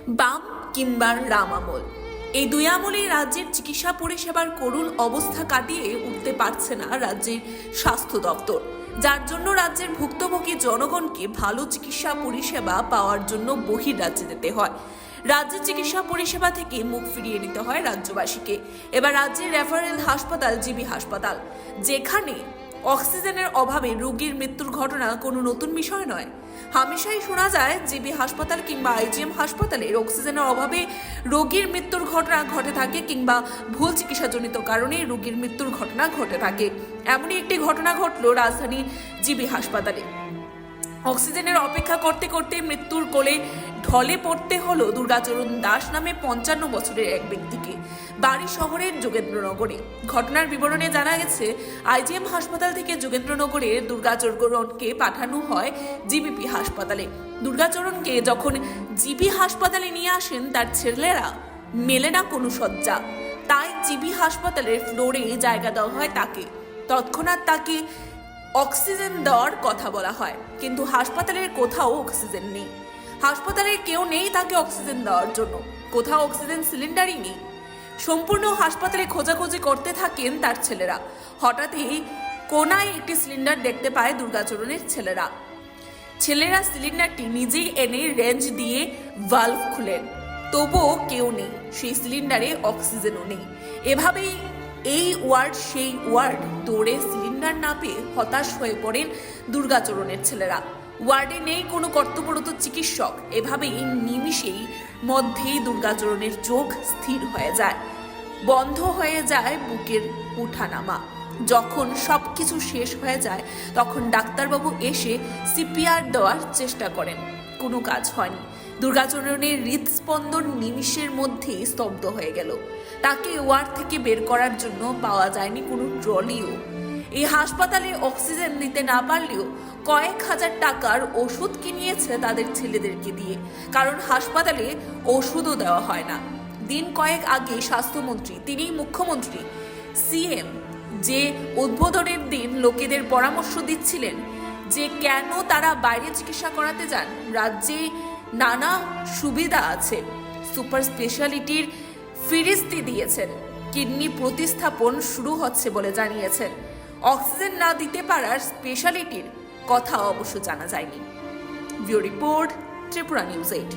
বাম কিংবা রাম আমল, এই দুই আমলেই রাজ্যের চিকিৎসা পরিষেবার করুণ অবস্থা কাটিয়ে উঠতে পারছে না রাজ্যের স্বাস্থ্য দপ্তর, যার জন্য রাজ্যের ভুক্তভোগী জনগণকে ভালো চিকিৎসা পরিষেবা পাওয়ার জন্য বহির্রাজ্যে যেতে হয়। রাজ্যের চিকিৎসা পরিষেবা থেকে মুখ ফিরিয়ে নিতে হয় রাজ্যবাসীকে। এবার রাজ্যের রেফারেল হাসপাতাল জিবি হাসপাতাল, যেখানে অক্সিজেনের অভাবে রোগীর মৃত্যুর ঘটনা কোনো নতুন বিষয় নয়। হামেশাই শোনা যায় জিবি হাসপাতাল কিংবা আইজিএম হাসপাতালের অক্সিজেনের অভাবে রোগীর মৃত্যুর ঘটনা ঘটে থাকে কিংবা ভুল চিকিৎসাজনিত কারণে রোগীর মৃত্যুর ঘটনা ঘটে থাকে। এমনই একটি ঘটনা ঘটল রাজধানী জিবি হাসপাতালে। অক্সিজেনের অপেক্ষা করতে করতে মৃত্যুর কোলে ঢলে পড়তে হলো দুর্গাচরণ দাস নামে 55 বছরের এক ব্যক্তিকে, বাড়ি শহরের যোগেন্দ্রনগরে। ঘটনার বিবরণে জানা গেছে, আইজিএম হাসপাতাল থেকে যোগেন্দ্রনগরের দুর্গাচরণকে পাঠানো হয় জিবিপি হাসপাতালে। দুর্গাচরণকে যখন জিবি হাসপাতালে নিয়ে আসেন তার ছেলেরা মেলে না কোনো শয্যা, তাই জিবি হাসপাতালের ফ্লোরে জায়গা দেওয়া হয় তাকে। তৎক্ষণাৎ তাকে অক্সিজেন দেওয়ার কথা বলা হয়, কিন্তু হাসপাতালের কোথাও অক্সিজেন নেই। হাসপাতালের কেউ নেই তাকে অক্সিজেন দেওয়ার জন্য, কোথাও অক্সিজেন সিলিন্ডারই নেই। সম্পূর্ণ হাসপাতালে খোঁজাখুঁজি করতে থাকেন তার ছেলেরা। হঠাৎই কোনায় একটি সিলিন্ডার দেখতে পায় দুর্গাচরণের ছেলেরা। সিলিন্ডারটি নিজেই এনে রেঞ্জ দিয়ে ভালভ খুলেন, তবুও কেউ নেই, সেই সিলিন্ডারে অক্সিজেনও নেই। এভাবেই এই ওয়ার্ড সেই ওয়ার্ড দৌড়ে সিলিন্ডার না পেয়ে হতাশ হয়ে পড়েন দুর্গাচরণের ছেলেরা। ওয়ার্ডে নেই কোনো কর্তব্যরত চিকিৎসক। এভাবেই নিমিষেই মধ্যেই দুর্গাচরণের চোখ স্থির হয়ে যায়, বন্ধ হয়ে যায় বুকের উঠানামা। যখন সবকিছু শেষ হয়ে যায় তখন ডাক্তারবাবু এসে সিপিআর দেওয়ার চেষ্টা করেন, কোনো কাজ হয়নি। দুর্গাচরণের হৃদস্পন্দন নিমিষের মধ্যেই স্তব্ধ হয়ে গেল। তাকে ওয়ার্ড থেকে বের করার জন্য পাওয়া যায়নি কোনো ট্রলিও। এই হাসপাতালে অক্সিজেন দিতে না পারলেও কয়েক হাজার টাকার ওষুধ কিনিয়েছে তাদের ছেলেদেরকে দিয়ে, কারণ হাসপাতালে ওষুধও দেওয়া হয় না। দিন কয়েক আগে স্বাস্থ্যমন্ত্রী, তিনি মুখ্যমন্ত্রী, সিএম, যে উদ্বোধনের দিন লোকেদের পরামর্শ দিচ্ছিলেন যে কেন তারা বাইরে চিকিৎসা করাতে যান, রাজ্যে নানা সুবিধা আছে, সুপার স্পেশালিটির ফিরিস্তি দিয়েছেন, কিডনি প্রতিস্থাপন শুরু হচ্ছে বলে জানিয়েছেন। অক্সিজেন না দিতে পারার স্পেশালিটির কথা অবশ্য জানা যায়নি। Bureau report, Tripura news 8।